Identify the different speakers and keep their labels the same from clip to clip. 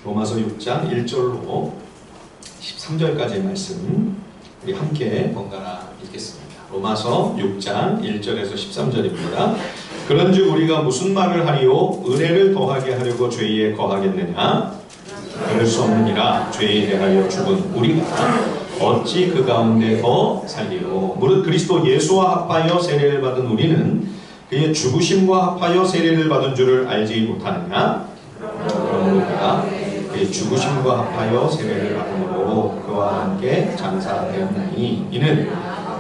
Speaker 1: 로마서 6장 1절로 13절까지의 말씀 우리 함께 번갈아 읽겠습니다. 로마서 6장 1절에서 13절입니다. 그런즉 우리가 무슨 말을 하리요? 은혜를 더하게 하려고 죄에 거하겠느냐? 그럴 수 없느니라. 죄에 대하여 죽은 우리가 어찌 그 가운데 더 살리요? 무릇 그리스도 예수와 합하여 세례를 받은 우리는 그의 죽으심과 합하여 세례를 받은 줄을 알지 못하느냐? 그러므로 우리가 그의 죽으심과 합하여 세례를 받음으로 그와 함께 장사되었나니 이는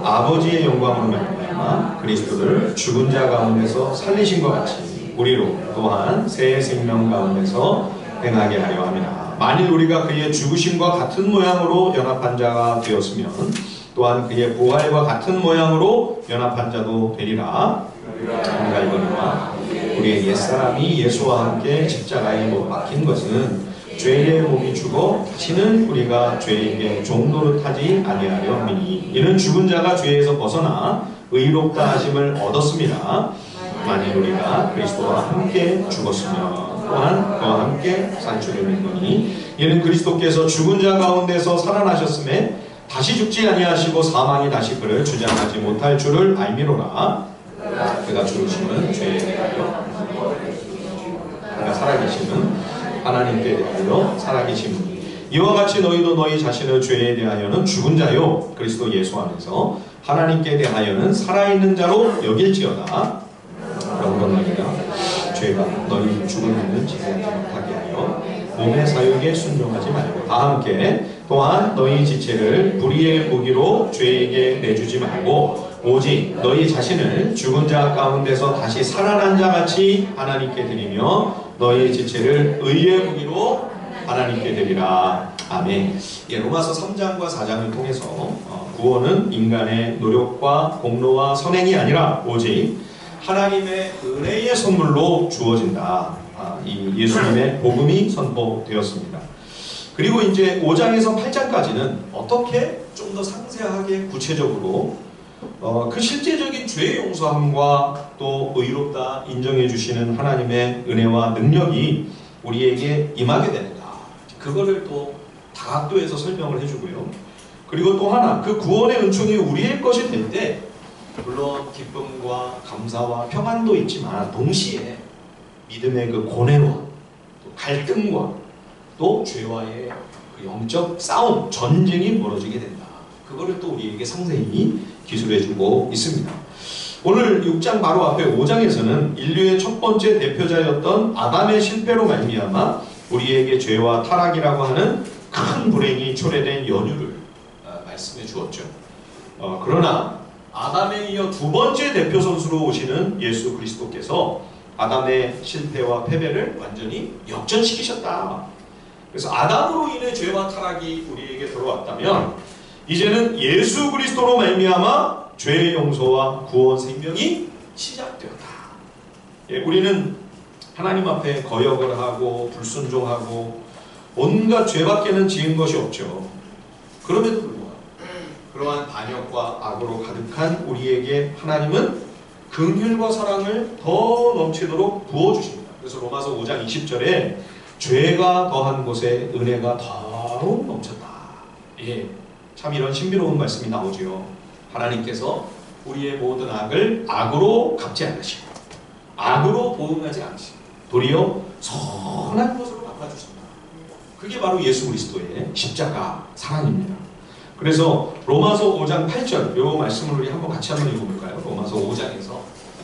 Speaker 1: 아버지의 영광으로 말미암아 그리스도를 죽은 자 가운데서 살리신 것 같이 우리로 또한 새 생명 가운데서 행하게 하려 함이라. 만일 우리가 그의 죽으심과 같은 모양으로 연합한 자가 되었으면 또한 그의 부활과 같은 모양으로 연합한 자도 되리라. 우리가 이거니와 우리의 옛사람이 예수와 함께 십자가에 못 박힌 것은 죄의 몸이 죽어 다시는 우리가 죄에게 종노릇하지 아니하려 함이니 이는 죽은 자가 죄에서 벗어나 의롭다 하심을 얻었습니다. 만일 우리가 그리스도와 함께 죽었으면 또한 그와 함께 살 줄을 믿노니 이는 그리스도께서 죽은 자 가운데서 살아나셨음에 다시 죽지 아니하시고 사망이 다시 그를 주장하지 못할 줄을 알미로라. 그가 죽으심은 죄에 대하여 그가 살아계심은 하나님께 대하여 살아계심이니 이와 같이 너희도 너희 자신을 죄에 대하여는 죽은 자요 그리스도 예수 안에서 하나님께 대하여는 살아있는 자로 여길지어다. 그러므로 너희가 죄가 너희 죽음에는 지배하지 못하게 하여 몸의 사욕에 순종하지 말고 다 함께 또한 너희 지체를 불의의 무기로 죄에게 내주지 말고 오직 너희 자신을 죽은 자 가운데서 다시 살아난 자 같이 하나님께 드리며 너희 지체를 의의 무기로 하나님께 드리라. 아멘. 예, 로마서 3장과 4장을 통해서 구원은 인간의 노력과 공로와 선행이 아니라 오직 하나님의 은혜의 선물로 주어진다. 이 예수님의 복음이 선포되었습니다. 그리고 이제 5장에서 8장까지는 어떻게 좀 더 상세하게 구체적으로 그 실제적인 죄의 용서함과 또 의롭다 인정해 주시는 하나님의 은혜와 능력이 우리에게 임하게 되는가, 그거를 또 다각도에서 설명을 해주고요. 그리고 또 하나, 그 구원의 은총이 우리의 것이 될 때 물론 기쁨과 감사와 평안도 있지만 동시에 믿음의 그 고뇌와 또 갈등과 또 죄와의 그 영적 싸움, 전쟁이 벌어지게 된다. 그거를 또 우리에게 상세히 기술해주고 있습니다. 오늘 6장 바로 앞에 5장에서는 인류의 첫 번째 대표자였던 아담의 실패로 말미암아 우리에게 죄와 타락이라고 하는 큰 불행이 초래된 연유를 말씀해 주었죠. 그러나 아담에 이어 두 번째 대표 선수로 오시는 예수 그리스도께서 아담의 실패와 패배를 완전히 역전시키셨다. 그래서 아담으로 인해 죄와 타락이 우리에게 들어왔다면 이제는 예수 그리스도로 말미암아 죄의 용서와 구원 생명이 시작되었다. 예, 우리는 하나님 앞에 거역을 하고 불순종하고 온갖 죄밖에는 지은 것이 없죠. 그럼에도 불구하고 그러한 반역과 악으로 가득한 우리에게 하나님은 긍휼과 사랑을 더 넘치도록 부어주십니다. 그래서 로마서 5장 20절에 죄가 더한 곳에 은혜가 더욱 넘쳤다. 예, 참 이런 신비로운 말씀이 나오지요. 하나님께서 우리의 모든 악을 악으로 갚지 않으시고 악으로 보응하지 않으시고 도리어 선한 것으로 갚아주신다. 그게 바로 예수 그리스도의 십자가 사랑입니다. 그래서 로마서 5장 8절 이 말씀을 우리 한번 같이 한번 읽어볼까요? 로마서 5장에서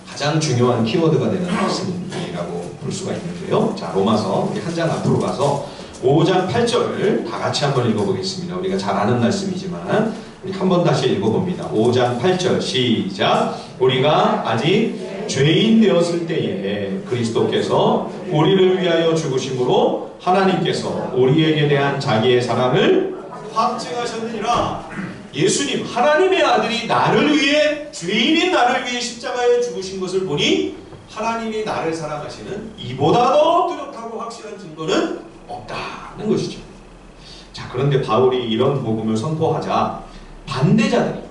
Speaker 1: 가장 중요한 키워드가 되는 말씀이라고 볼 수가 있는데요. 자, 로마서 우리 한 장 앞으로 가서 5장 8절을 다 같이 한번 읽어보겠습니다. 우리가 잘 아는 말씀이지만 우리 한번 다시 읽어봅니다. 5장 8절 시작. 우리가 아직 죄인 되었을 때에 그리스도께서 우리를 위하여 죽으심으로 하나님께서 우리에게 대한 자기의 사랑을 확증하셨느니라. 예수님, 하나님의 아들이 나를 위해, 죄인인 나를 위해 십자가에 죽으신 것을 보니 하나님이 나를 사랑하시는 이보다 더 뚜렷하고 확실한 증거는 없다는 것이죠. 자, 그런데 바울이 이런 복음을 선포하자 반대자들이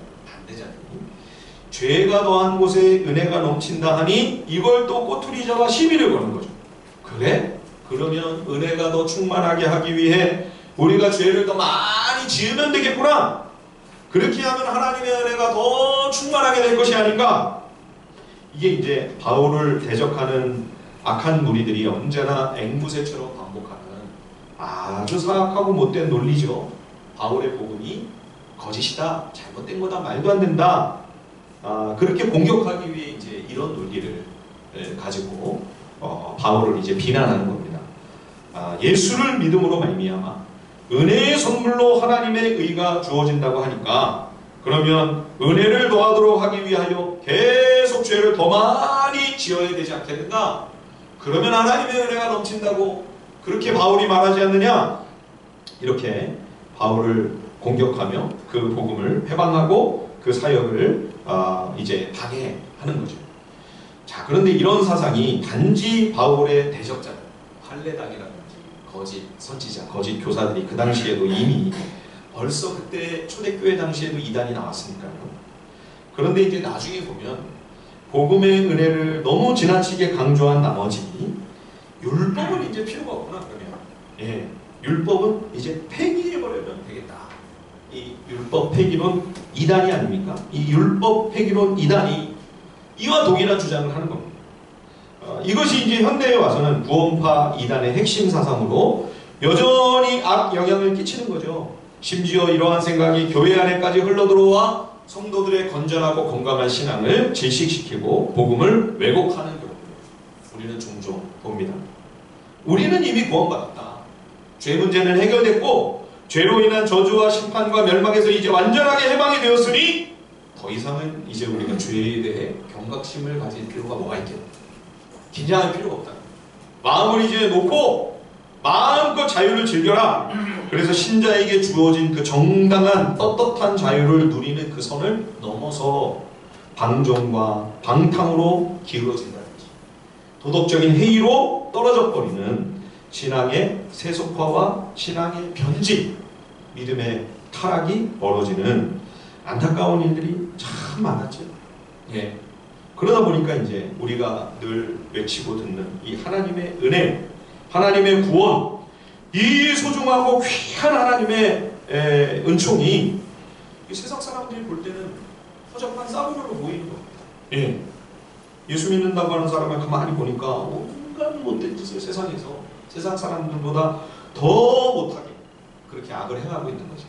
Speaker 1: 죄가 더한 곳에 은혜가 넘친다 하니 이걸 또 꼬투리 잡아 시비를 거는 거죠. 그래? 그러면 은혜가 더 충만하게 하기 위해 우리가 죄를 더 많이 지으면 되겠구나. 그렇게 하면 하나님의 은혜가 더 충만하게 될 것이 아닌가. 이게 이제 바울을 대적하는 악한 무리들이 언제나 앵무새처럼 반복하는 아주 사악하고 못된 논리죠. 바울의 복음이 거짓이다, 잘못된 거다, 말도 안 된다. 그렇게 공격하기 위해 이제 이런 논리를 가지고 바울을 이제 비난하는 겁니다. 예수를 믿음으로 말미암아 은혜의 선물로 하나님의 의가 주어진다고 하니까 그러면 은혜를 더하도록 하기 위하여 계속 죄를 더 많이 지어야 되지 않겠는가? 그러면 하나님의 은혜가 넘친다고 그렇게 바울이 말하지 않느냐? 이렇게 바울을 공격하며 그 복음을 회방하고 그 사역을 이제 방해하는 거죠. 자, 그런데 이런 사상이 단지 바울의 대적자들, 할례당이라든지 거짓 선지자, 거짓 교사들이 그 당시에도 이미 벌써 그때 초대교회 당시에도 이단이 나왔으니까요. 그런데 이제 나중에 보면 복음의 은혜를 너무 지나치게 강조한 나머지 율법은 이제 필요가 없구나. 그러면 율법은 이제 폐기해버리면 되겠다. 이 율법 폐기론 이단이 아닙니까? 이 율법 폐기론 이단이 이와 동일한 주장을 하는 겁니다. 이것이 이제 현대에 와서는 구원파 이단의 핵심 사상으로 여전히 악 영향을 끼치는 거죠. 심지어 이러한 생각이 교회 안에까지 흘러들어와 성도들의 건전하고 건강한 신앙을 질식시키고 복음을 왜곡하는 경우를 우리는 종종 봅니다. 우리는 이미 구원받았다. 죄 문제는 해결됐고 죄로 인한 저주와 심판과 멸망에서 이제 완전하게 해방이 되었으니 더 이상은 이제 우리가 죄에 대해 경각심을 가질 필요가 뭐가 있겠나. 긴장할 필요가 없다. 마음을 이제 놓고 마음껏 자유를 즐겨라. 그래서 신자에게 주어진 그 정당한 떳떳한 자유를 누리는 그 선을 넘어서 방종과 방탕으로 기울어진다든지 도덕적인 해이로 떨어져 버리는 신앙의 세속화와 신앙의 변질, 믿음의 타락이 벌어지는 안타까운 일들이 참 많았죠. 그러다 보니까 이제 우리가 늘 외치고 듣는 이 하나님의 은혜, 하나님의 구원, 이 소중하고 귀한 하나님의 은총이 이 세상 사람들이 볼 때는 허접한 싸구려로 보이는 겁니다. 예수 믿는다고 하는 사람을 가만히 보니까 온갖 못된 짓을 세상에서 세상 사람들보다 더 못하게 그렇게 악을 행하고 있는 거죠.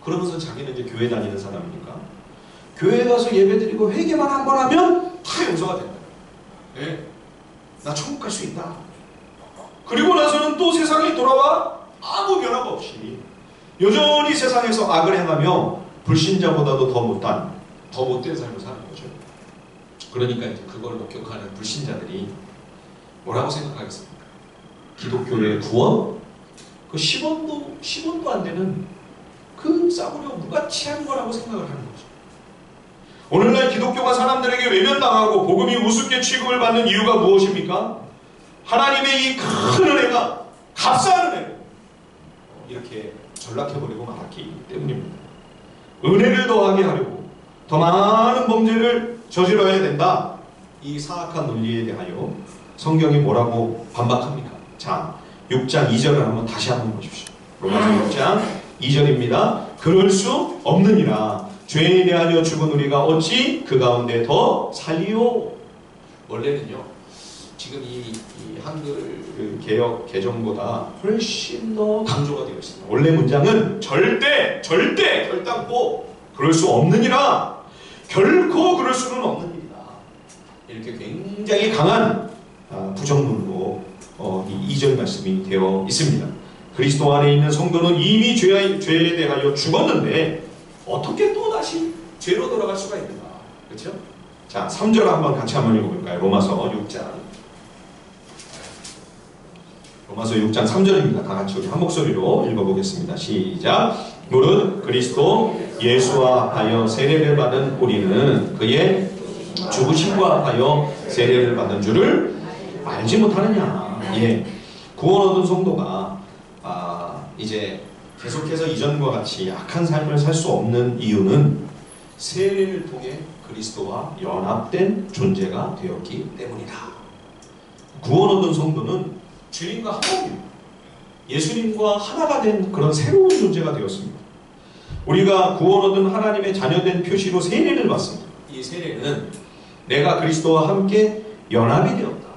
Speaker 1: 그러면서 자기는 이제 교회 다니는 사람이니까 교회 가서 예배드리고 회개만 한 번 하면 다 용서가 된다. 나 천국 갈 수 있다. 그리고 나서는 또 세상에 돌아와 아무 변화가 없이 여전히 세상에서 악을 행하며 불신자보다도 더 못한, 더 못된 삶을 사는 거죠. 그러니까 이제 그걸 목격하는 불신자들이 뭐라고 생각하겠습니까? 기독교의 구원? 그 10원도 안 되는 그 싸구려 무가치한 거라고 생각을 하는 거죠. 오늘날 기독교가 사람들에게 외면당하고 복음이 우습게 취급을 받는 이유가 무엇입니까? 하나님의 이 큰 은혜가 값싼 은혜 이렇게 전락해버리고 말았기 때문입니다. 은혜를 더하게 하려고 더 많은 범죄를 저질러야 된다. 이 사악한 논리에 대하여 성경이 뭐라고 반박합니까? 자, 6장 2절을 한번 다시 한번 보십시오. 로마서 6장 2절입니다. 그럴 수 없느니라. 죄에 대하여 죽은 우리가 어찌 그 가운데 더 살리요. 원래는요, 지금 이 한글 개역 개정보다 훨씬 더 강조가 되어 있습니다. 원래 문장은 절대 결단코 그럴 수 없느니라. 결코 그럴 수는 없는 일이다. 이렇게 굉장히 강한 부정문으로 이 2절 말씀이 되어 있습니다. 그리스도 안에 있는 성도는 이미 죄에 대하여 죽었는데 어떻게 또 다시 죄로 돌아갈 수가 있는가? 그렇죠? 자, 3절 한번 같이 한번 읽어볼까요? 로마서 6장 3절입니다. 다 같이 우리 한 목소리로 읽어보겠습니다. 시작. 무릇 그리스도 예수와 하여 세례를 받은 우리는 그의 죽으심과 하여 세례를 받은 줄을 알지 못하느냐. 구원 얻은 성도가 이제 계속해서 이전과 같이 악한 삶을 살 수 없는 이유는 세례를 통해 그리스도와 연합된 존재가 되었기 때문이다. 구원 얻은 성도는 주님과 한 몸입니다. 예수님과 하나가 된 그런 새로운 존재가 되었습니다. 우리가 구원 얻은 하나님의 자녀된 표시로 세례를 받습니다. 이 세례는 내가 그리스도와 함께 연합이 되었다.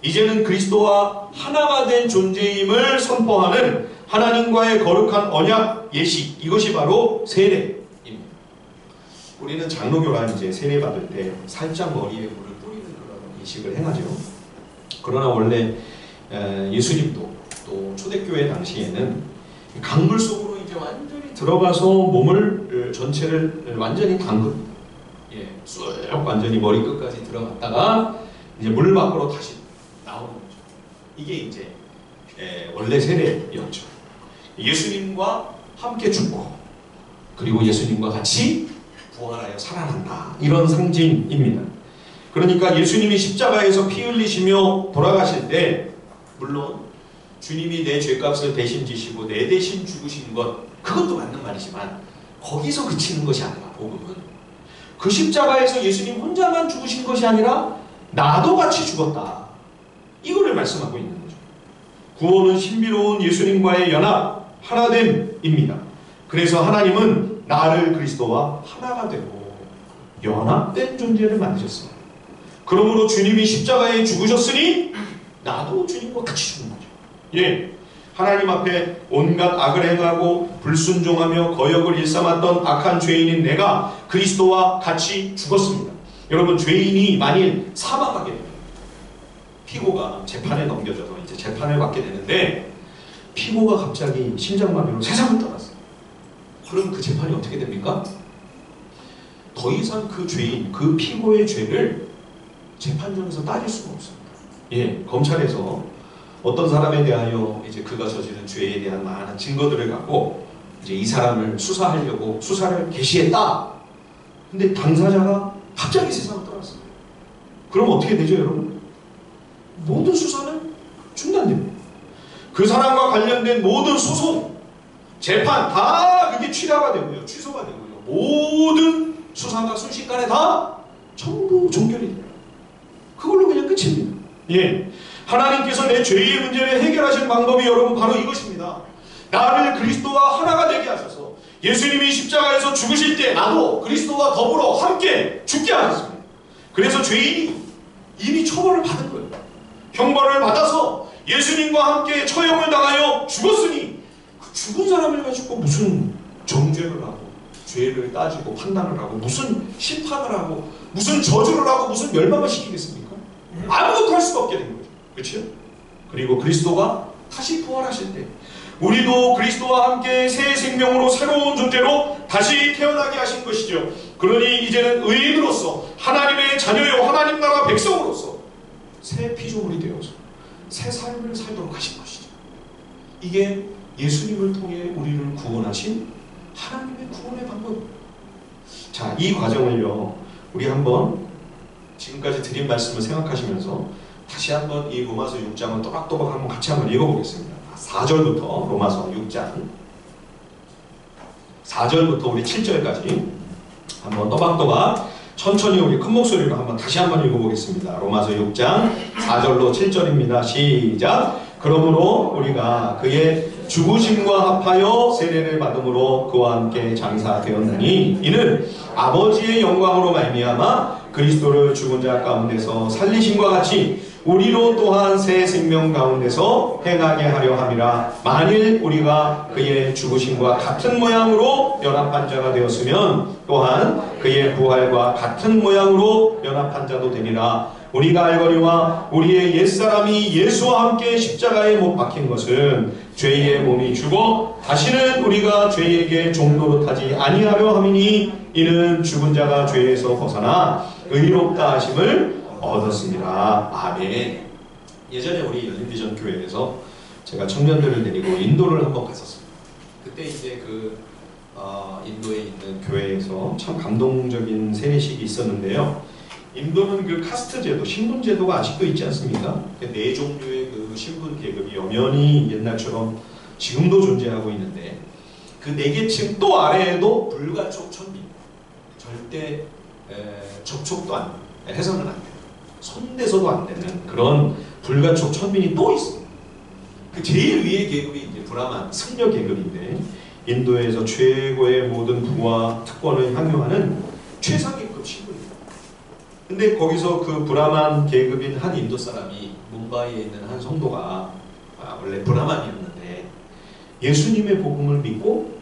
Speaker 1: 이제는 그리스도와 하나가 된 존재임을 선포하는 하나님과의 거룩한 언약 예식, 이것이 바로 세례입니다. 우리는 장로교가 이제 세례 받을 때 살짝 머리에 물을 뿌리는 그런 예식을 행하죠. 그러나 원래 예수님도 또 초대교회 당시에는 강물 속으로 이제 완전히 들어가서 몸을 전체를 완전히 담근, 쑥 완전히 머리 끝까지 들어갔다가 이제 물 밖으로 다시 나오는 거죠. 이게 이제 원래 세례였죠. 예수님과 함께 죽고 그리고 예수님과 같이 부활하여 살아난다, 이런 상징입니다. 그러니까 예수님이 십자가에서 피 흘리시며 돌아가실 때 물론 주님이 내 죄값을 대신 지시고 내 대신 죽으신 것, 그것도 맞는 말이지만 거기서 그치는 것이 아니라 복음은 그 십자가에서 예수님 혼자만 죽으신 것이 아니라 나도 같이 죽었다, 이거를 말씀하고 있는 거죠. 구원은 신비로운 예수님과의 연합, 하나됨입니다. 그래서 하나님은 나를 그리스도와 하나가 되고 연합된 존재를 만드셨습니다. 그러므로 주님이 십자가에 죽으셨으니 나도 주님과 같이 죽는 거죠. 하나님 앞에 온갖 악을 행하고 불순종하며 거역을 일삼았던 악한 죄인인 내가 그리스도와 같이 죽었습니다. 여러분, 죄인이 만일 사망하게 되면 피고가 재판에 넘겨져서 이제 재판을 받게 되는데 피고가 갑자기 심장마비로 세상을 떠났어요. 그럼 그 재판이 어떻게 됩니까? 더 이상 그 죄인, 그 피고의 죄를 재판정에서 따질 수가 없습니다. 검찰에서 어떤 사람에 대하여 이제 그가 저지른 죄에 대한 많은 증거들을 갖고 이제 이 사람을 수사하려고 수사를 개시했다. 근데 당사자가 갑자기 세상을 떠났어요. 그럼 어떻게 되죠, 여러분? 모든 수사는 중단됩니다. 그 사람과 관련된 모든 소송, 재판 다 그게 취하가 되고요, 취소가 되고요, 모든 수사가 순식간에 다 전부 종결이 돼요. 그걸로 그냥 끝입니다. 하나님께서 내 죄의 문제를 해결하신 방법이 여러분 바로 이것입니다. 나를 그리스도와 하나가 되게 하셔서 예수님이 십자가에서 죽으실 때 나도 그리스도와 더불어 함께 죽게 하셨습니다. 그래서 죄인이 이미 처벌을 받은 거예요. 형벌을 받아서 예수님과 함께 처형을 당하여 죽었으니 그 죽은 사람을 가지고 무슨 정죄를 하고 죄를 따지고 판단을 하고 무슨 심판을 하고 무슨 저주를 하고 무슨 멸망을 시키겠습니까? 아무것도 할 수가 없게 된 거예요. 그렇죠? 그리고 그리스도가 다시 부활하실 때 우리도 그리스도와 함께 새 생명으로 새로운 존재로 다시 태어나게 하신 것이죠. 그러니 이제는 의인으로서 하나님의 자녀요 하나님 나라 백성으로서 새 피조물이 되어서 새 삶을 살도록 하신 것이죠. 이게 예수님을 통해 우리를 구원하신 하나님의 구원의 방법입니다. 자, 이 과정을요 우리 한번 지금까지 드린 말씀을 생각하시면서 다시 한번 이 로마서 6장을 또박또박 한번 같이 한번 읽어보겠습니다. 4절부터 로마서 6장 4절부터 우리 7절까지 한번 또박또박 천천히 우리 큰 목소리로 한번 다시 한번 읽어보겠습니다. 로마서 6장 4절로 7절입니다. 시작. 그러므로 우리가 그의 죽으심과 합하여 세례를 받음으로 그와 함께 장사되었나니 이는 아버지의 영광으로 말미암아 그리스도를 죽은 자 가운데서 살리심과 같이 우리로 또한 새 생명 가운데서 행하게 하려 함이라. 만일 우리가 그의 죽으심과 같은 모양으로 연합한 자가 되었으면 또한 그의 부활과 같은 모양으로 연합한 자도 되리라. 우리가 알거니와 우리의 옛사람이 예수와 함께 십자가에 못 박힌 것은 죄의 몸이 죽어 다시는 우리가 죄에게 종노릇하지 아니하려 함이니 이는 죽은 자가 죄에서 벗어나 의롭다 하심을 얻었습니다. 아멘. 예전에 우리 열린비전 교회에서 제가 청년들을 데리고 인도를 한번 갔었습니다. 그때 이제 인도에 있는 교회에서 참 감동적인 세례식이 있었는데요. 인도는 그 카스트 제도, 신분 제도가 아직도 있지 않습니까? 네 종류의 그 신분 계급이 엄연히 옛날처럼 지금도 존재하고 있는데 그 네 계층 또 아래에도 불가촉 천민, 절대 접촉도 안, 해서는 안 돼요. 손대서도 안 되는 그런 불가촉 천민이 또 있습니다. 그 제일 위의 계급이 이제 브라만, 승려 계급인데 인도에서 최고의 모든 부와 특권을 향유하는 최상위급 신분입니다. 근데 거기서 그 브라만 계급인 한 인도 사람이 뭄바이에 있는 한 성도가 원래 브라만이었는데 예수님의 복음을 믿고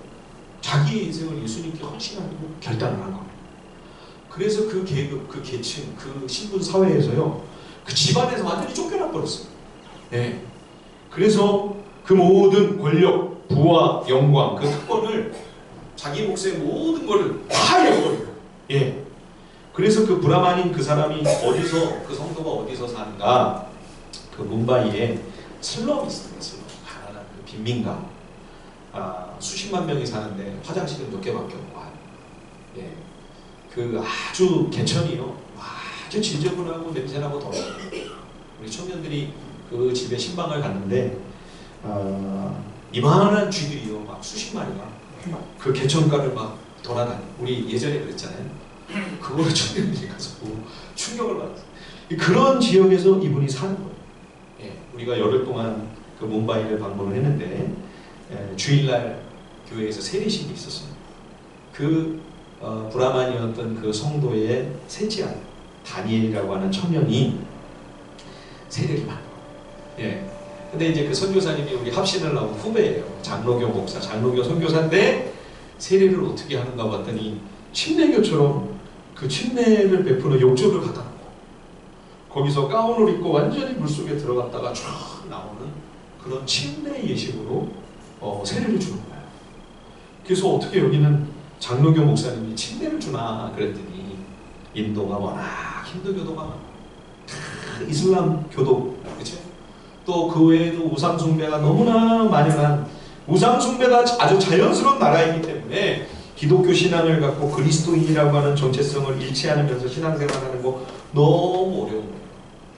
Speaker 1: 자기 인생을 예수님께 헌신하려고 결단을 한 겁니다. 그래서 그 계급, 그 계층, 그 신분 사회에서요, 그 집안에서 완전히 쫓겨나 버렸어요. 네. 그래서 그 모든 권력, 부와 영광, 그 특권을 자기 몫의 모든 것을 다 잃어버려요. 예. 그래서 그 브라만인 그 사람이 어디서, 그 성도가 어디서 사는가? 그 뭄바이에 슬럼이 있습니다. 슬럼. 가난한 그 빈민가. 수십만 명이 사는데 화장실은 몇 개밖에 없고. 예. 그 아주 개천이요. 아주 지저분하고 냄새나고 더워요. 우리 청년들이 그 집에 신방을 갔는데 이만한 쥐들이요. 막 수십 마리가 그 개천가를 막 돌아다니. 우리 예전에 그랬잖아요. 그거를 청년들이 가서 보고 충격을 받았어요. 그런 지역에서 이분이 사는 거예요. 예, 우리가 열흘 동안 그 뭄바이를 방문을 했는데 주일날 교회에서 세례식이 있었어요. 그 브라만이었던 그 성도의 셋째 아들 다니엘이라고 하는 청년이 세례를 받아요. 예. 근데 이제 그 선교사님이 우리 합신을 나온 후배예요. 장로교 목사, 장로교 선교사인데 세례를 어떻게 하는가 봤더니 침례교처럼 그 침례를 베푸는 욕조를 갖다 놓고 거기서 가운을 입고 완전히 물속에 들어갔다가 쫙 나오는 그런 침례 예식으로 세례를 주는 거예요. 그래서 어떻게 여기는 장로교 목사님이 침례를 주나 그랬더니 인도가 워낙 힌두교도가 많아. 이슬람 교도, 그치? 또 그 외에도 우상숭배가 너무나 만연한, 우상숭배가 아주 자연스러운 나라이기 때문에 기독교 신앙을 갖고 그리스도인이라고 하는 정체성을 잃지 않으면서 신앙생활하는 거 너무 어려운 거예요.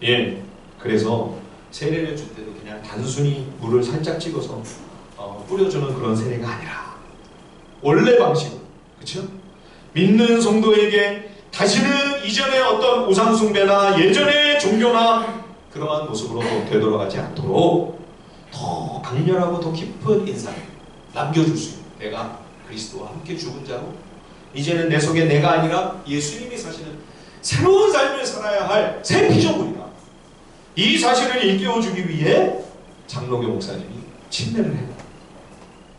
Speaker 1: 예. 그래서 세례를 줄 때도 그냥 단순히 물을 살짝 찍어서 뿌려주는 그런 세례가 아니라 원래 방식으로, 그렇죠? 믿는 성도에게 다시는 이전의 어떤 우상숭배나 예전의 종교나 그러한 모습으로 되돌아가지 않도록 더 강렬하고 더 깊은 인상을 남겨줄 수 있는, 내가 그리스도와 함께 죽은 자로 이제는 내 속에 내가 아니라 예수님이 사시는 새로운 삶을 살아야 할 새 피조물이다. 이 사실을 일깨워주기 위해 장로교 목사님이 침례를 해요.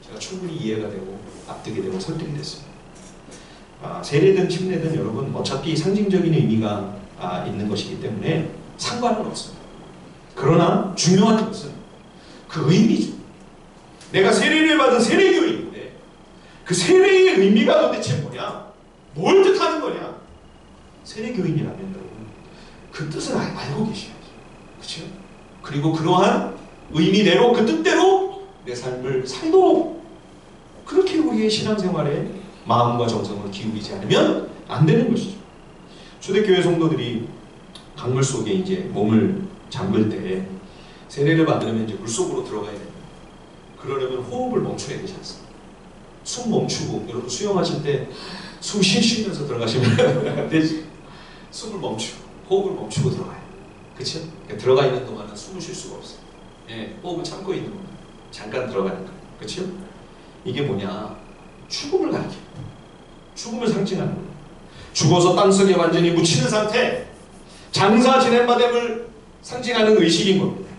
Speaker 1: 제가 충분히 이해가 되고 납득이 되고 설득이 됐습니다. 세례든 침례든 여러분 어차피 상징적인 의미가 있는 것이기 때문에 상관은 없습니다. 그러나 중요한 것은 그 의미죠. 내가 세례를 받은 세례교인인데 그 세례의 의미가 도대체 뭐냐? 뭘 뜻하는 거냐? 세례교인이라면 여러분 그 뜻을 알고 계셔야죠. 그렇죠? 그리고 그러한 의미대로 그 뜻대로 내 삶을 살도록 그렇게 우리의 신앙생활에 마음과 정성을 기울이지 않으면 안 되는 것이죠. 초대교회 성도들이 강물 속에 이제 몸을 잠글 때 세례를 받으려면 이제 물속으로 들어가야 됩니다. 그러려면 호흡을 멈춰야 되지 않습니까? 숨 멈추고, 여러분 수영하실 때 숨 쉬면서 들어가시면 되지. 숨을 멈추고, 호흡을 멈추고 들어가요. 그렇죠? 그러니까 들어가 있는 동안은 숨을 쉴 수가 없어요. 예, 호흡을 참고 있는 동안 잠깐 들어가는 거예요. 그렇죠? 이게 뭐냐? 죽음을 가리켜요. 죽음을 상징하는 거예요. 죽어서 땅속에 완전히 묻히는 상태, 장사 지낸 바됨을 상징하는 의식인 겁니다.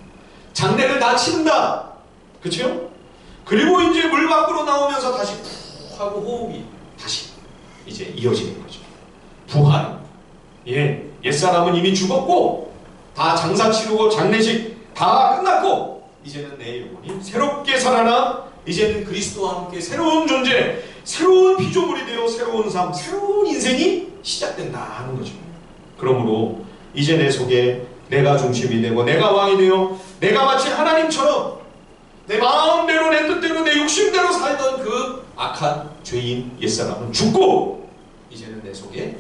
Speaker 1: 장례를 다 치른다. 그렇죠? 그리고 이제 물 밖으로 나오면서 다시 푹 하고 호흡이 다시 이제 이어지는 거죠. 부활. 예, 옛사람은 이미 죽었고 다 장사 치르고 장례식 다 끝났고 이제는 내 영혼이 새롭게 살아나 이제는 그리스도와 함께 새로운 존재, 새로운 피조물이 되어 새로운 삶, 새로운 인생이 시작된다 하는 거죠. 그러므로 이제 내 속에 내가 중심이 되고 내가 왕이 되어 내가 마치 하나님처럼 내 마음대로 내 뜻대로 내 욕심대로 살던 그 악한 죄인 옛사람은 죽고 이제는 내 속에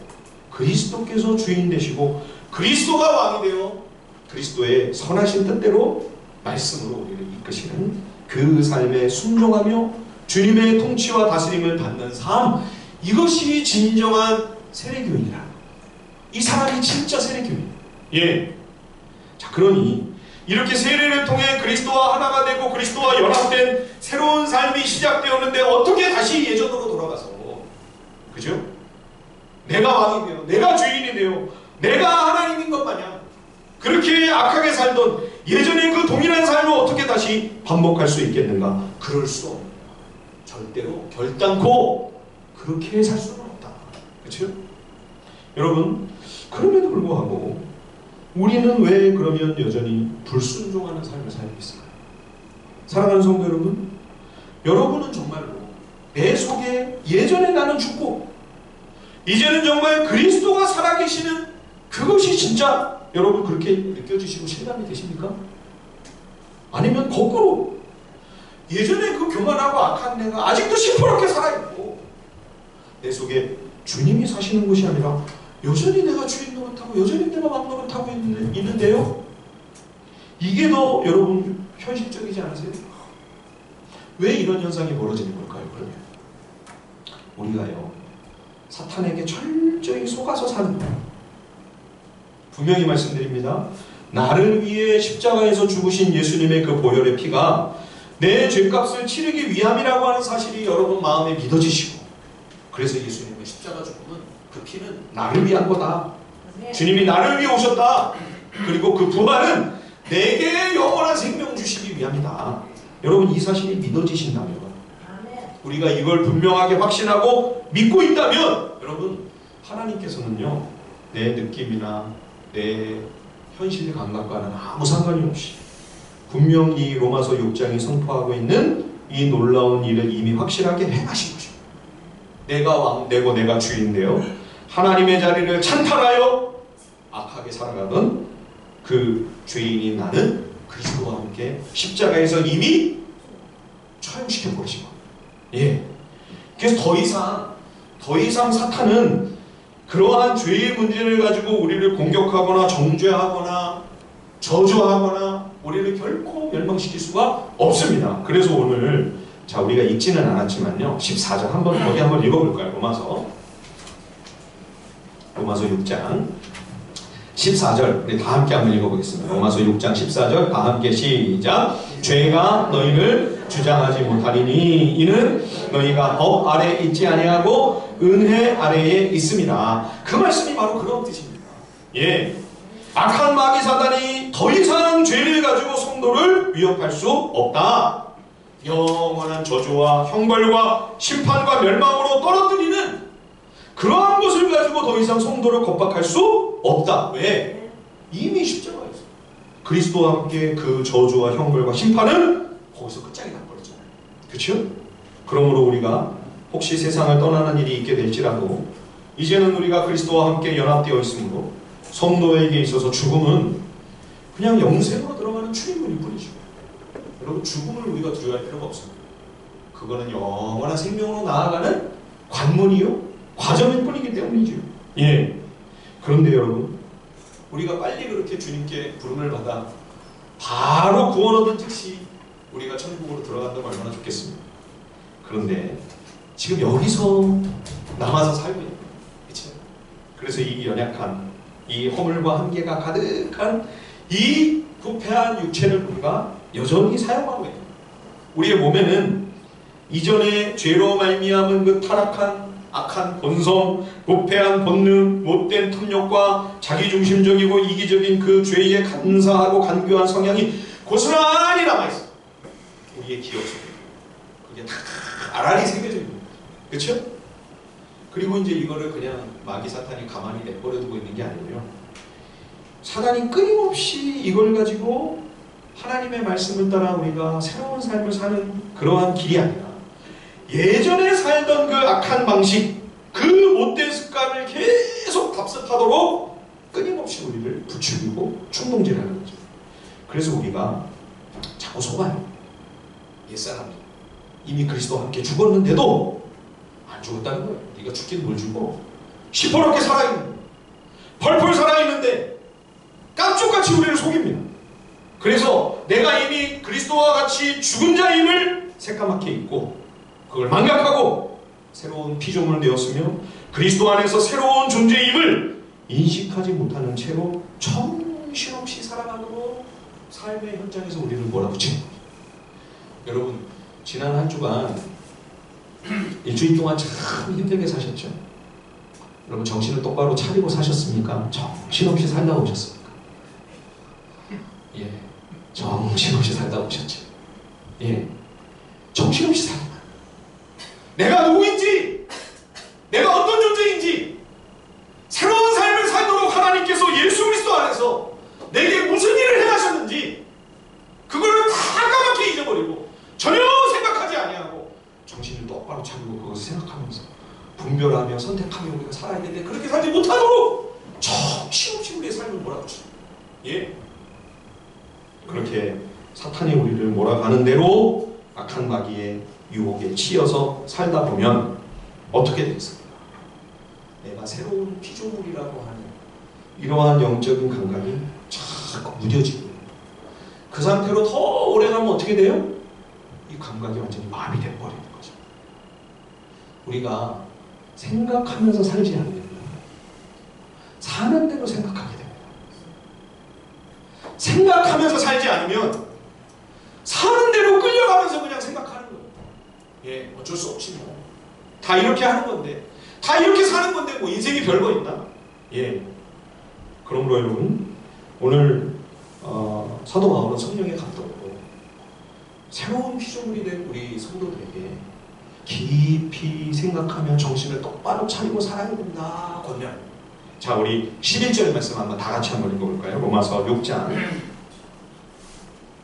Speaker 1: 그리스도께서 주인 되시고 그리스도가 왕이 되어 그리스도의 선하신 뜻대로 말씀으로 우리를 이끄시는 그 삶에 순종하며 주님의 통치와 다스림을 받는 삶, 이것이 진정한 세례교인이라. 이 사람이 진짜 세례교인. 예. 자, 그러니 이렇게 세례를 통해 그리스도와 하나가 되고 그리스도와 연합된 새로운 삶이 시작되었는데 어떻게 다시 예전으로 돌아가서, 그죠? 내가 왕이 되어, 내가 주인이 되어, 내가 하나님인 것 마냥 그렇게 악하게 살던 예전의 그 동일한 삶을 어떻게 다시 반복할 수 있겠는가? 그럴 수 없다. 절대로 결단코 그렇게 살 수는 없다. 그렇죠? 여러분, 그럼에도 불구하고 우리는 왜 그러면 여전히 불순종하는 삶을 살고 있을까요? 사랑하는 성도 여러분, 여러분은 정말로 내 속에 예전에 나는 죽고 이제는 정말 그리스도가 살아계시는 그것이 진짜 여러분 그렇게 느껴지시고 실감이 되십니까? 아니면 거꾸로 예전에 그 교만하고 악한 내가 아직도 시퍼렇게 살아있고 내 속에 주님이 사시는 것이 아니라 여전히 내가 주인 노릇하고 여전히 내가 맘 노릇하고 있는데요? 이게 더 여러분 현실적이지 않으세요? 왜 이런 현상이 벌어지는 걸까요? 그러면 우리가요 사탄에게 철저히 속아서 사는 거예요. 분명히 말씀드립니다. 나를 위해 십자가에서 죽으신 예수님의 그 보혈의 피가 내 죄값을 치르기 위함이라고 하는 사실이 여러분 마음에 믿어지시고, 그래서 예수님의 십자가 죽음은 그 피는 나를 위한 거다. 주님이 나를 위해 오셨다. 그리고 그 부활은 내게 영원한 생명 주시기 위함이다. 여러분 이 사실이 믿어지신다면, 우리가 이걸 분명하게 확신하고 믿고 있다면, 여러분 하나님께서는요 내 느낌이나 내 현실 감각과는 아무 상관이 없이 분명히 로마서 6장이 선포하고 있는 이 놀라운 일을 이미 확실하게 행하신 것입니다. 내가 왕 되고 내가 주인되어 하나님의 자리를 찬탈하여 악하게 살아가던 그 죄인인 나는 그리스도와 함께 십자가에서 이미 처형시켜 버리신 겁니다. 예. 그래서 더 이상 사탄은 그러한 죄의 문제를 가지고 우리를 공격하거나 정죄하거나 저주하거나 우리를 결코 멸망시킬 수가 없습니다. 그래서 오늘 자 우리가 읽지는 않았지만요 14절 거기 한번 읽어볼까요? 로마서 6장 14절 우리 다 함께 한번 읽어보겠습니다. 로마서 6장 14절 다 함께 시작. 죄가 너희를 주장하지 못하리니 이는 너희가 법 아래 있지 아니하고 은혜 아래에 있습니다. 그 말씀이 바로 그런 뜻입니다. 예, 악한 마귀 사단이 더 이상 죄를 가지고 성도를 위협할 수 없다. 영원한 저주와 형벌과 심판과 멸망으로 떨어뜨리는 그러한 것을 가지고 더 이상 성도를 겁박할 수 없다. 왜? 이미 십자가에 있어. 그리스도와 함께 그 저주와 형벌과 심판은 거기서 끝장이 나버리잖아요. 그렇죠? 그러므로 우리가 혹시 세상을 떠나는 일이 있게 될지라도 이제는 우리가 그리스도와 함께 연합되어 있으므로 성도에게 있어서 죽음은 그냥 영생으로 들어가는 출입문일 뿐이죠. 여러분 죽음을 우리가 두려워할 필요가 없습니다. 그거는 영원한 생명으로 나아가는 관문이요 과정일 뿐이기 때문이죠. 예. 그런데 여러분 우리가 빨리 그렇게 주님께 부름을 받아 바로 구원 얻은 즉시 우리가 천국으로 들어간다면 얼마나 좋겠습니까? 그런데 지금 여기서 남아서 살고 있는 거예요. 그렇죠? 그래서 이 연약한 이 허물과 한계가 가득한 이 부패한 육체를 우리가 여전히 사용하고 있는 거예요. 우리의 몸에는 이전에 죄로 말미암은 그 타락한 악한 본성, 부패한 본능, 못된 탐욕과 자기중심적이고 이기적인 그 죄에 간사하고 간교한 성향이 고스란히 남아있어요. 우리의 기억 속에. 그게 다 알알이 새겨져 있는 거예요. 그렇죠? 그리고 이제 이거를 그냥 마귀 사탄이 가만히 내버려두고 있는 게 아니고요. 사단이 끊임없이 이걸 가지고 하나님의 말씀을 따라 우리가 새로운 삶을 사는 그러한 길이 아니라 예전에 살던 그 악한 방식, 그 못된 습관을 계속 답습하도록 끊임없이 우리를 부추기고 충동질하는 거죠. 그래서 우리가 자꾸 속아요. 옛사람이 이미 그리스도와 함께 죽었는데도 안 죽었다는 거예요. 네가 죽긴 뭘 죽어. 시퍼렇게 살아있는, 펄펄 살아있는데 깜짝같이 우리를 속입니다. 그래서 내가 이미 그리스도와 같이 죽은 자임을 새까맣게 잊고 그걸 망각하고 새로운 피조물 되었으며 그리스도 안에서 새로운 존재임을 인식하지 못하는 채로 정신없이 살아가므로 삶의 현장에서 우리를 몰아붙이는 거예요. 여러분, 지난 한 주간 일주일 동안 참 힘들게 사셨죠? 여러분, 정신을 똑바로 차리고 사셨습니까? 정신없이 살다 오셨습니까? 예, 정신없이 살다 오셨죠. 예, 정신없이 살다. 내가 누구인지, 내가 어떤 존재인지, 새로운 삶을 살도록 하나님께서 예수 그리스도 안에서 내게 무슨 일을 행하셨는지 그거를 다 까맣게 잊어버리고 전혀 생각하지 아니하고 정신을 똑바로 차리고 그것을 생각하면서 분별하며 선택하며 우리가 살아야 되는데 그렇게 살지 못하도록 정신없이 우리의 삶을 몰아붙여요. 예, 그렇게 사탄이 우리를 몰아가는 대로 악한 마귀의 유혹에 치여서 살다 보면 어떻게 되겠습니까? 내가 새로운 피조물이라고 하는 이러한 영적인 감각이 자꾸 무뎌지고 그 상태로 더 오래 가면 어떻게 돼요? 이 감각이 완전히 마비돼 버리는 거죠. 우리가 생각하면서 살지 않으면 사는 대로 생각하게 됩니다. 생각하면서 살지 않으면 사는 대로 끌려가면서 그냥 생각하는 거예요. 예, 어쩔 수 없지 뭐. 다 이렇게 하는 건데, 다 이렇게 사는 건데 뭐 인생이 별거 있나? 예. 그러므로 여러분, 오늘 사도 바울은 성령의 감동으로 새로운 피조물이 된 우리 성도들에게 깊이 생각하며 정신을 똑바로 차리고 살아야 된다 권면합니다. 자, 우리 11절 말씀 한번 다 같이 한번 읽어볼까요? 로마서 6장.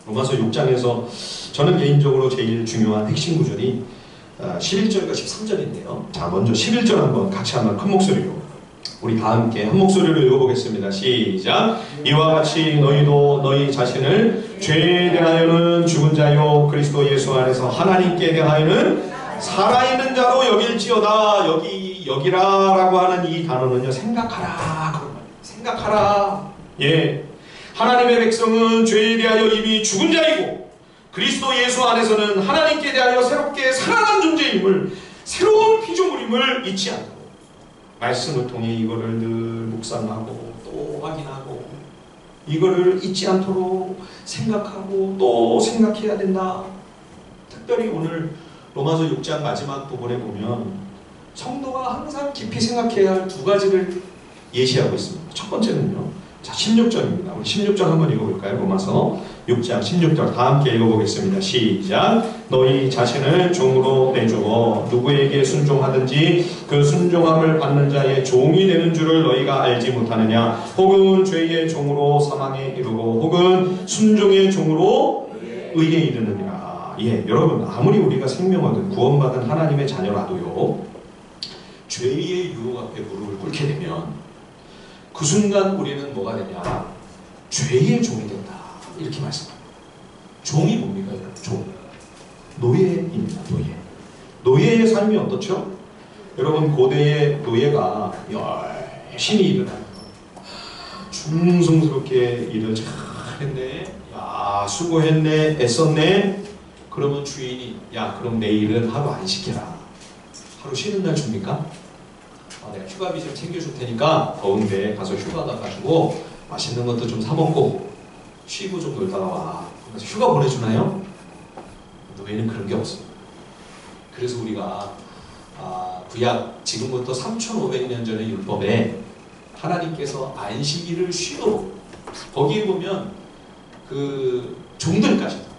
Speaker 1: 로마서 6장에서 저는 개인적으로 제일 중요한 핵심 구절이 11절과 13절인데요. 자, 먼저 11절 한번 같이 한번 큰 목소리로 우리 다 함께 한 목소리로 읽어보겠습니다. 시작. 이와 같이 너희도 너희 자신을 죄에 대하여는 죽은 자요 그리스도 예수 안에서 하나님께 대하여는 살아있는 자로 여길지어다. 여기라 라고 하는 이 단어는요, 생각하라 그런 말이에요. 생각하라. 예, 하나님의 백성은 죄에 대하여 이미 죽은 자이고 그리스도 예수 안에서는 하나님께 대하여 새롭게 살아난 존재임을, 새로운 피조물임을 잊지 않고 말씀을 통해 이거를 늘 묵상하고 또 확인하고 이거를 잊지 않도록 생각하고 또 생각해야 된다. 특별히 오늘 로마서 6장 마지막 부분에 보면 성도가 항상 깊이 생각해야 할 두 가지를 예시하고 있습니다. 첫 번째는요, 자, 16절입니다. 우리 16절 한번 읽어볼까요? 로마서 6장 16절 다 함께 읽어보겠습니다. 시작. 너희 자신을 종으로 내주어 누구에게 순종하든지 그 순종함을 받는 자의 종이 되는 줄을 너희가 알지 못하느냐? 혹은 죄의 종으로 사망에 이르고 혹은 순종의 종으로 의에 이르느니라. 예, 여러분, 아무리 우리가 생명하든 구원받은 하나님의 자녀라도요, 죄의 유혹 앞에 무릎을 꿇게 되면 그 순간 우리는 뭐가 되냐? 죄의 종이 된다. 이렇게 말씀합니다. 종이 뭡니까? 종. 노예입니다. 노예. 노예의 삶이 어떻죠? 여러분, 고대의 노예가 열심히 일을 하는 거, 충성스럽게 일을 잘 했네, 야 수고했네, 애썼네. 그러면 주인이 야 그럼 내일은 하루 안 시켜라. 하루 쉬는 날 줍니까? 내가 휴가비 좀 챙겨줄 테니까 더운데 가서 휴가 가가지고 맛있는 것도 좀 사 먹고 쉬고 좀 놀다가 와. 그래서 휴가 보내주나요? 노예는 그런 게 없습니다. 그래서 우리가 구약 지금부터 3,500년 전의 율법에 하나님께서 안식일을 쉬도록 거기에 보면 그 종들까지도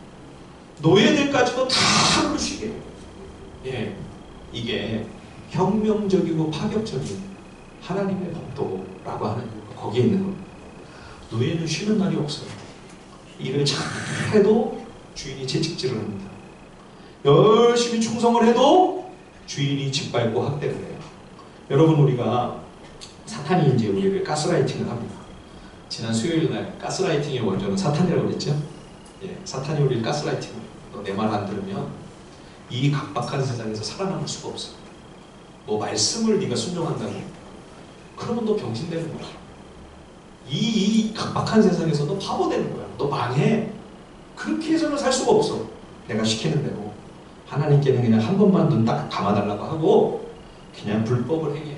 Speaker 1: 노예들까지도 다 하루를 쉬게 해요. 예, 이게 혁명적이고 파격적인 하나님의 법도라고 하는 거기에 있는 겁니다. 노예는 쉬는 날이 없어요. 일을 잘해도 주인이 채찍질을 합니다. 열심히 충성을 해도 주인이 짓밟고 학대를 해요. 여러분, 우리가 사탄이 이제 우리를 가스라이팅을 합니다. 지난 수요일 날 가스라이팅의 원조는 사탄이라고 그랬죠? 예, 사탄이 우리를 가스라이팅을 해요. 너 내 말 안 들으면 이 각박한 세상에서 살아남을 수가 없어. 뭐 말씀을 네가 순종한다고 그러면 너 병신되는 거야. 이 각박한 세상에서 너 바보 되는 거야. 너 망해. 그렇게 해서는 살 수가 없어. 내가 시키는 대로 하나님께는 그냥 한 번만 눈 딱 감아달라고 하고 그냥 불법을 행해,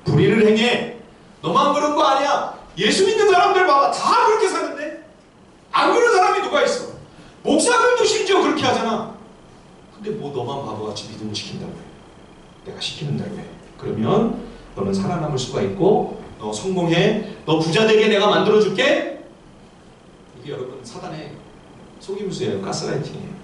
Speaker 1: 불의를 행해. 너만 그런 거 아니야. 예수 믿는 사람들 봐봐, 다 그렇게 사는데. 안 그런 사람이 누가 있어? 목사들도 심지어 그렇게 하잖아. 근데 뭐 너만 바보같이 믿음을 지킨다고 해. 내가 시키는 대로 해. 그러면 너는 살아남을 수가 있고 너 성공해. 너 부자 되게 내가 만들어줄게. 이게 여러분 사단의 속임수예요. 가스라이팅이에요.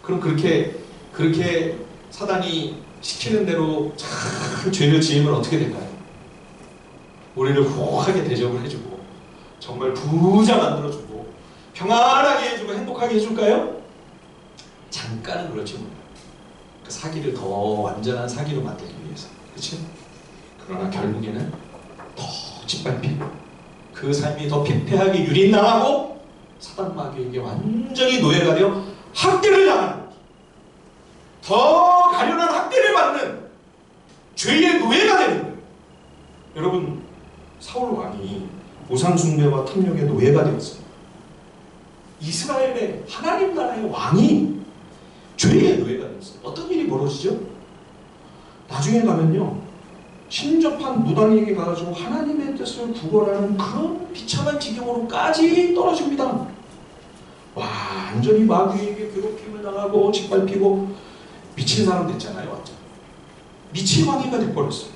Speaker 1: 그럼 그렇게 사단이 시키는 대로 참 죄를 지으면 어떻게 될까요? 우리를 후하게 대접을 해주고 정말 부자 만들어주고 평안하게 해주고 행복하게 해줄까요? 잠깐은 그렇지 못해요. 그 사기를 더 완전한 사기로 만들기 위해서. 그렇죠? 그러나 결국에는 더 짓밟히고 그 삶이 더 피폐하게 유린당하고 사단 마귀에게 완전히 노예가 되어 학대를 당하는 거죠. 더 가련한 학대를 받는 죄의 노예가 되는 거예요. 여러분, 사울 왕이 우상 숭배와 탐욕의 노예가 되었습니다. 이스라엘의 하나님 나라의 왕이 죄의 노예가 되었어요. 어떤 일이 벌어지죠? 나중에 가면요, 신접한 무당에게 가가지고 하나님의 뜻을 구걸하는 그런 비참한 지경으로까지 떨어집니다. 완전히 마귀에게 괴롭힘을 당하고 짓밟히고 미친 사람 됐잖아요. 완전 미친 왕이가 돼버렸어요.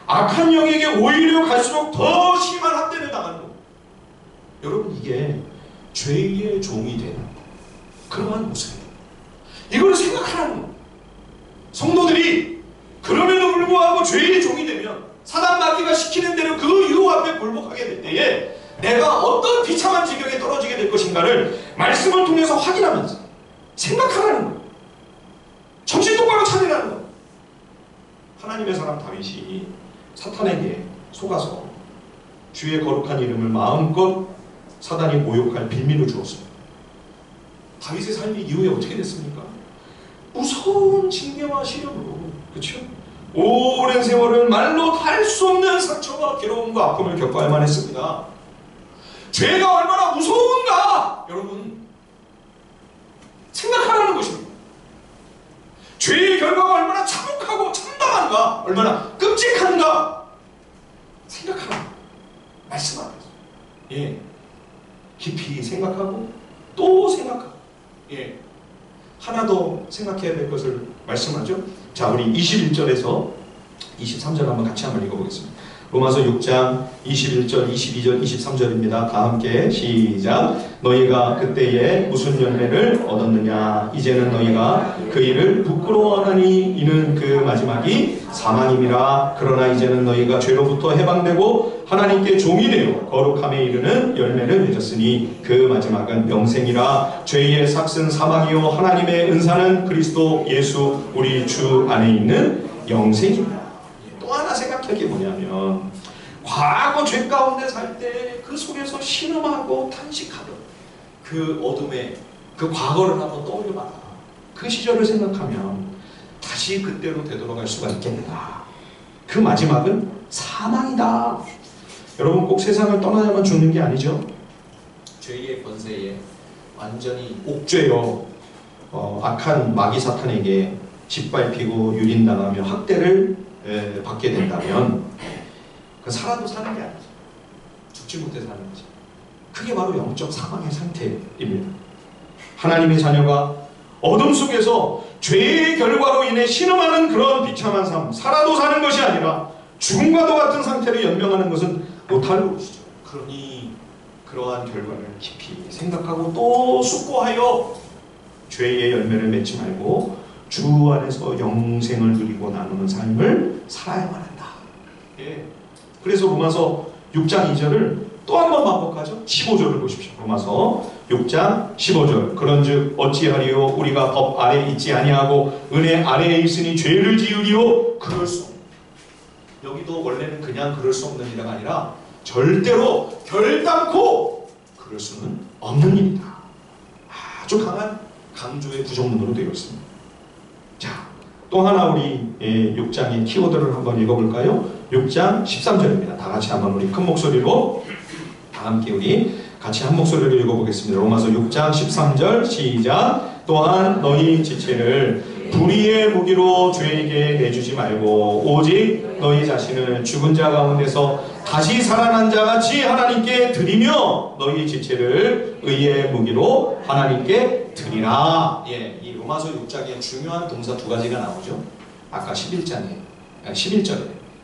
Speaker 1: 악한 영에게 오히려 갈수록 더 심한 학대를 당하는 거예요. 여러분, 이게 죄의 종이 되는 그러한 모습이에요. 이걸 생각하라는 거예요. 성도들이 그럼에도 불구하고 죄의 종이 되면 사단 마귀가 시키는 대로 그 유혹 앞에 굴복하게 될 때에 내가 어떤 비참한 지경에 떨어지게 될 것인가를 말씀을 통해서 확인하면서 생각하라는 거예요. 정신 똑바로 차리라는 거예요. 하나님의 사람 다윗이 사탄에게 속아서 주의 거룩한 이름을 마음껏 사단이 모욕할 빌미를 주었습니다. 다윗의 삶이 이후에 어떻게 됐습니까? 무서운 징계와 시련으로, 그렇죠? 오랜 세월을 말로 다 할 수 없는 상처와 괴로움과 아픔을 겪어야만 했습니다. 죄가 얼마나 무서운가 여러분 생각하라는 것입니다. 죄의 결과가 얼마나 참혹하고 참담한가, 얼마나 끔찍한가 생각하라. 말씀하면서 예, 깊이 생각하고 또 생각하고 예, 하나 더 생각해야 될 것을 말씀하죠. 자, 우리 21절에서 23절 한번 읽어보겠습니다. 로마서 6장 21절, 22절, 23절입니다. 다 함께 시작. 너희가 그때에 무슨 열매를 얻었느냐? 이제는 너희가 그 일을 부끄러워하니 이는 그 마지막이 사망임이라. 그러나 이제는 너희가 죄로부터 해방되고 하나님께 종이 되어 거룩함에 이르는 열매를 맺었으니 그 마지막은 영생이라. 죄의 삭은 사망이요 하나님의 은사는 그리스도 예수 우리 주 안에 있는 영생입니다. 또 하나 생각할 게 뭐냐면 과거 죄 가운데 살 때 그 속에서 신음하고 탄식하던 그 어둠의 그 과거를 한번 떠올려봐라. 그 시절을 생각하면 다시 그때로 되돌아갈 수가 있겠는가. 그 마지막은 사망이다. 여러분, 꼭 세상을 떠나야만 죽는 게 아니죠. 죄의 권세에 완전히 옥죄어 악한 마귀 사탄에게 짓밟히고 유린당하며 학대를 받게 된다면 살아도 사는 게 아니죠. 죽지 못해 사는 거죠. 그게 바로 영적 사망의 상태입니다. 하나님의 자녀가 어둠 속에서 죄의 결과로 인해 신음하는 그런 비참한 삶, 살아도 사는 것이 아니라 죽음과도 같은 상태를 연명하는 것은 못할 것이죠. 그러니 그러한 결과를 깊이 생각하고 또 숙고하여 죄의 열매를 맺지 말고 주 안에서 영생을 누리고 나누는 삶을 살아야만 한다. 예. 그래서 로마서 6장 2절을 또 한 번 반복하죠. 15절을 보십시오. 로마서 6장 15절. 그런즉 어찌하리요? 우리가 법 아래 있지 아니하고 은혜 아래에 있으니 죄를 지으리요? 그럴 수 없는. 여기도 원래는 그냥 그럴 수 없는 일이 아니라 절대로 결단코 그럴 수는 없는 일이다. 아주 강한 강조의 부정문으로 되어 있습니다. 자, 또 하나 우리 6장의 키워드를 한번 읽어볼까요? 6장 13절입니다. 다 같이 한번 우리 큰 목소리로 다 함께 우리 같이 한 목소리로 읽어보겠습니다. 로마서 6장 13절 시작. 또한 너희 지체를 불의의 무기로 죄에게 내주지 말고 오직 너희 자신을 죽은 자 가운데서 다시 살아난 자같이 하나님께 드리며 너희 지체를 의의 무기로 하나님께 드리라. 예, 이 로마서 6장에 중요한 동사 두 가지가 나오죠. 아까 11절에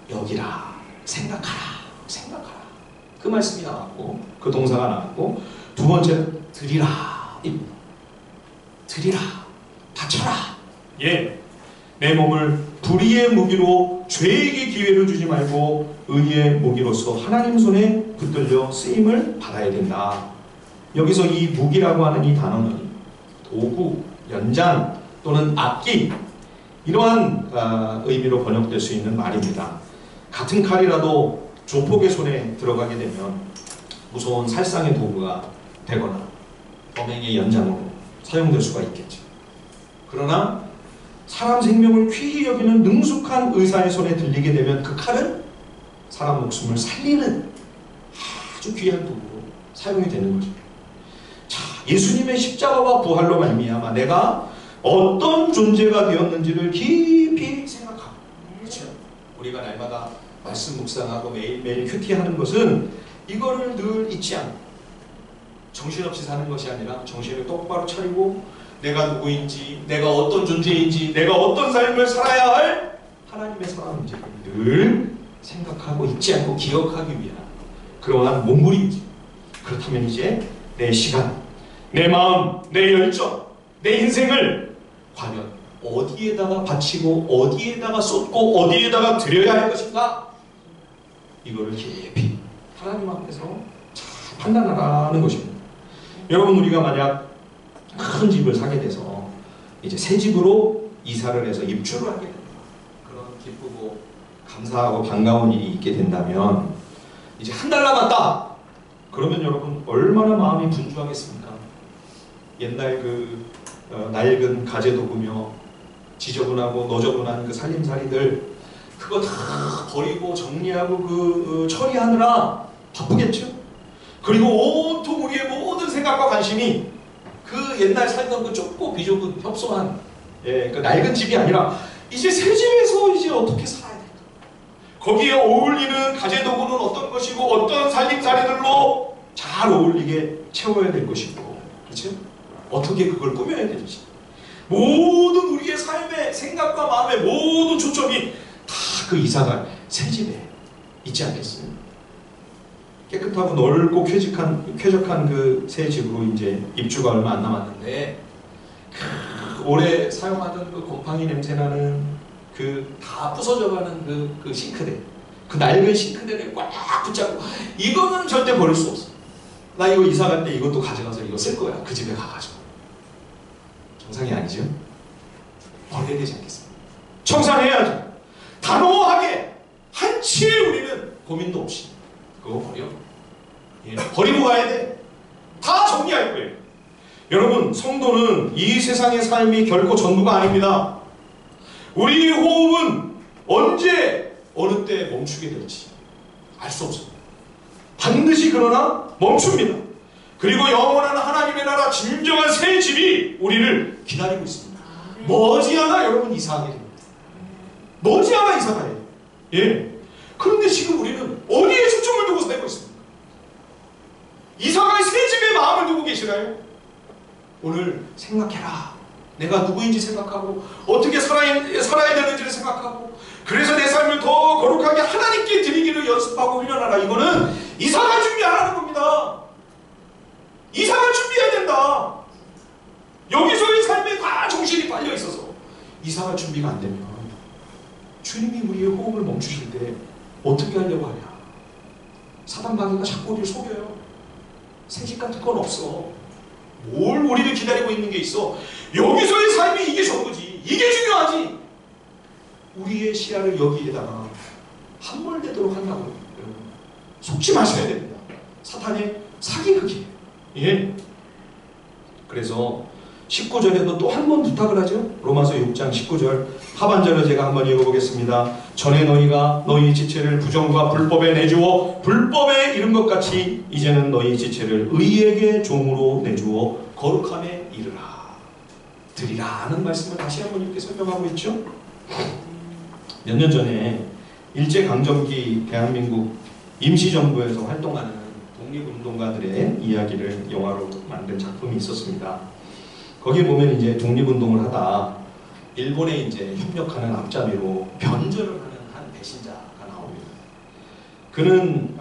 Speaker 1: 여기라, 생각하라, 생각하라. 그 말씀이 나왔고 그 동사가 나왔고 두 번째는 드리라, 드리라, 바쳐라. 예, 내 몸을 불의의 무기로 죄에게 기회를 주지 말고 의의 무기로서 하나님 손에 붙들려 쓰임을 받아야 된다. 여기서 이 무기라고 하는 이 단어는 도구, 연장 또는 악기 이러한 의미로 번역될 수 있는 말입니다. 같은 칼이라도 조폭의 손에 들어가게 되면 무서운 살상의 도구가 되거나 범행의 연장으로 사용될 수가 있겠죠. 그러나 사람 생명을 귀히 여기는 능숙한 의사의 손에 들리게 되면 그 칼은 사람 목숨을 살리는 아주 귀한 도구로 사용이 되는 거죠. 자, 예수님의 십자가와 부활로 말미암아 내가 어떤 존재가 되었는지를 깊이 생각하고, 그렇죠? 우리가 날마다 말씀 묵상하고 매일매일 큐티하는 것은 이거를 늘 잊지 않고 정신없이 사는 것이 아니라 정신을 똑바로 차리고 내가 누구인지, 내가 어떤 존재인지, 내가 어떤 삶을 살아야 할 하나님의 사람인지를 늘 생각하고 잊지 않고 기억하기 위한 그러한 몸부림이죠. 그렇다면 이제 내 시간, 내 마음, 내 열정, 내 인생을 과연 어디에다가 바치고 어디에다가 쏟고 어디에다가 드려야 할 것인가? 이거를 깊이 하나님 앞에서 잘 판단하라는 것입니다. 여러분, 우리가 만약 큰 집을 사게 돼서 이제 새 집으로 이사를 해서 입주를 하게 됩니다. 그런 기쁘고 감사하고 반가운 일이 있게 된다면 이제 한 달 남았다! 그러면 여러분 얼마나 마음이 분주하겠습니까? 옛날 그 낡은 가재도구며 지저분하고 너저분한 그 살림살이들 그거 다 버리고 정리하고 처리하느라 바쁘겠죠? 그리고 온통 우리의 모든 생각과 관심이 그 옛날 살던 그 좁고 비좁은 협소한 그 낡은 집이 아니라 이제 새 집에서 이제 어떻게 살아야 될까? 거기에 어울리는 가재도구는 어떤 것이고 어떤 살림살이들로 잘 어울리게 채워야 될 것이고, 그렇죠? 어떻게 그걸 꾸며야 될지 모든 우리의 삶의 생각과 마음의 모든 초점이 다 그 이사갈 새 집에 있지 않겠어요? 깨끗하고 넓고 쾌적한 그 새 집으로 이제 입주가 얼마 안 남았는데 오래 사용하던 그 곰팡이 냄새나는 그 다 부서져가는 그 싱크대, 그 낡은 싱크대를 꽉 붙잡고 이거는 절대 버릴 수 없어. 나 이거 이사 갈 때 이것도 가져가서 이거 쓸 거야. 그 집에 가가지고. 정상이 아니죠? 버려야 되지 않겠습니까? 청산해야죠. 단호하게 한치의 우리는 고민도 없이 그거 버려. 예, 버리고 가야 돼. 다 정리할 거예요. 여러분, 성도는 이 세상의 삶이 결코 전부가 아닙니다. 우리의 호흡은 언제 어느 때 멈추게 될지 알 수 없습니다. 반드시 그러나 멈춥니다. 그리고 영원한 하나님의 나라 진정한 새 집이 우리를 기다리고 있습니다. 머지않아 여러분 이사하게 됩니다. 머지않아 이사가야 해요. 예. 그런데 지금 우리는 어디에 초점을 두고 살고 있습니까? 이사갈 새 집에 마음을 두고 계시나요? 오늘 생각해라. 내가 누구인지 생각하고 어떻게 살아야 되는지를 생각하고 그래서 내 삶을 더 거룩하게 하나님께 드리기를 연습하고 훈련하라. 이거는 이사갈 준비하라는 겁니다. 이사갈 준비해야 된다. 여기서의 삶에 다 정신이 빨려 있어서 이사갈 준비가 안 되면 주님이 우리의 호흡을 멈추실 때 어떻게 하려고 하냐. 사단마귀가 자꾸 우리를 속여요. 새집 같은 건 없어. 뭘 우리를 기다리고 있는 게 있어. 여기서의 삶이 이게 전부지. 이게 중요하지. 우리의 시야를 여기에다가 함몰되도록 한다고 여러분 속지 마셔야 됩니다. 사탄의 사기극이에요. 예. 그래서 19절에도 또 한 번 부탁을 하죠. 로마서 6장 19절 하반절을 제가 한번 읽어보겠습니다. 전에 너희가 너희 지체를 부정과 불법에 내주어 불법에 이른 것 같이 이제는 너희 지체를 의에게 종으로 내주어 거룩함에 이르라. 드리라는 말씀을 다시 한번 이렇게 설명하고 있죠. 몇 년 전에 일제강점기 대한민국 임시정부에서 활동하는 독립운동가들의 이야기를 영화로 만든 작품이 있었습니다. 거기에 보면 이제 독립운동을 하다 일본에 이제 협력하는 앞잡이로 변절을 하는 한 배신자가 나옵니다. 그는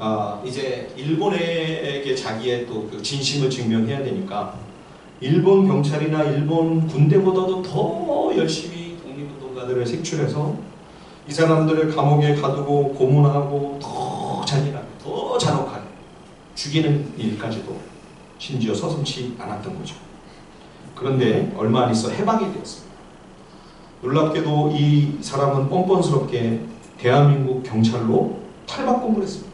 Speaker 1: 이제 일본에게 자기의 또 그 진심을 증명해야 되니까 일본 경찰이나 일본 군대보다도 더 열심히 독립운동가들을 색출해서 이 사람들을 감옥에 가두고 고문하고 더 잔인하게, 더 잔혹하게 죽이는 일까지도 심지어 서슴지 않았던 거죠. 그런데 얼마 안 있어 해방이 되었습니다. 놀랍게도 이 사람은 뻔뻔스럽게 대한민국 경찰로 탈바꿈을 했습니다.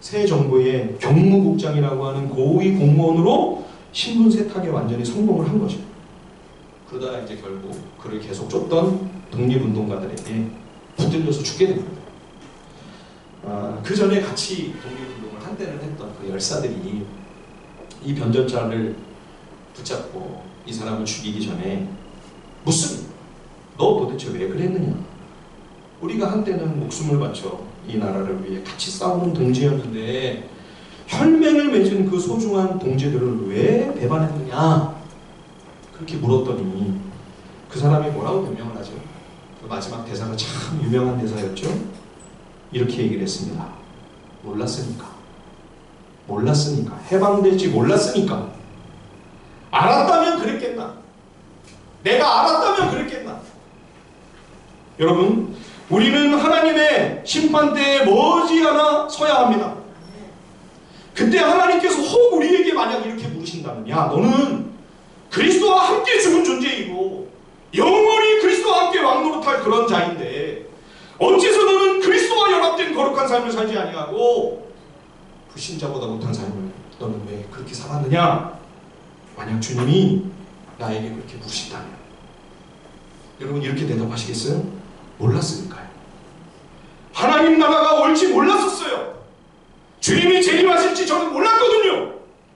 Speaker 1: 새 정부의 경무국장이라고 하는 고위 공무원으로 신분 세탁에 완전히 성공을 한 거죠. 그러다가 이제 결국 그를 계속 쫓던 독립운동가들에게 붙들려서 죽게 됩니다. 그 전에 같이 독립운동을 한때는 했던 그 열사들이 이 변절자를 붙잡고 이 사람을 죽이기 전에 묻습니다. 너 도대체 왜 그랬느냐? 우리가 한때는 목숨을 바쳐 이 나라를 위해 같이 싸우는 동지였는데 혈맹을 맺은 그 소중한 동지들을 왜 배반했느냐? 그렇게 물었더니 그 사람이 뭐라고 변명을 하죠? 그 마지막 대사가 참 유명한 대사였죠? 이렇게 얘기를 했습니다. 몰랐으니까. 몰랐으니까. 해방될지 몰랐으니까. 알았다면 그랬겠나? 내가 알았다면 그랬겠나? 여러분, 우리는 하나님의 심판대에 머지않아 서야 합니다. 그때 하나님께서 혹 우리에게 만약 이렇게 물으신다면, 야, 너는 그리스도와 함께 죽은 존재이고 영원히 그리스도와 함께 왕노릇할 그런 자인데 어째서 너는 그리스도와 연합된 거룩한 삶을 살지 아니하고 불신자보다 못한 삶을 너는 왜 그렇게 살았느냐? 만약 주님이 나에게 그렇게 물으신다면 여러분 이렇게 대답하시겠어요? 몰랐으니까요. 하나님 나라가 올지 몰랐었어요. 주님이 재림하실지 저는 몰랐거든요.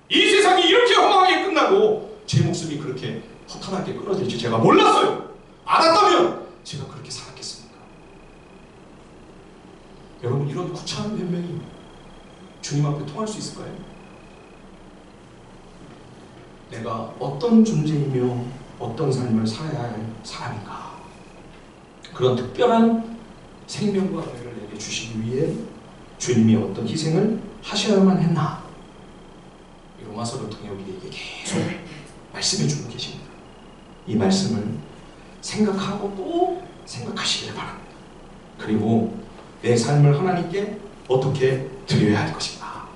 Speaker 1: 이 세상이 이렇게 허망하게 끝나고 제 목숨이 그렇게 허탄하게 끊어질지 제가 몰랐어요. 알았다면 제가 그렇게 살았겠습니까? 여러분 이런 구차한 변명이 주님 앞에 통할 수 있을까요? 내가 어떤 존재이며 어떤 삶을 살아야 할 사람인가? 그런 특별한 생명과 은혜를 내게 주시기 위해 주님이 어떤 희생을 하셔야만 했나? 이 로마서를 통해 우리에게 계속 말씀해 주고 계십니다. 이 말씀을 생각하고 또 생각하시기를 바랍니다. 그리고 내 삶을 하나님께 어떻게 드려야 할 것인가?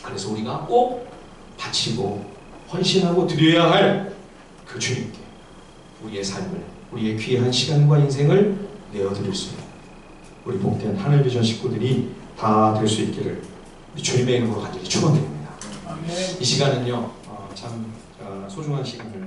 Speaker 1: 그래서 우리가 꼭 바치고 헌신하고 드려야 할 그 주님께 우리의 삶을, 우리의 귀한 시간과 인생을 내어드릴 수 있는 우리 복된 하늘비전 식구들이 다 될 수 있기를 주님의 이름으로 간절히 축원드립니다. 이 시간은요 참 소중한 시간을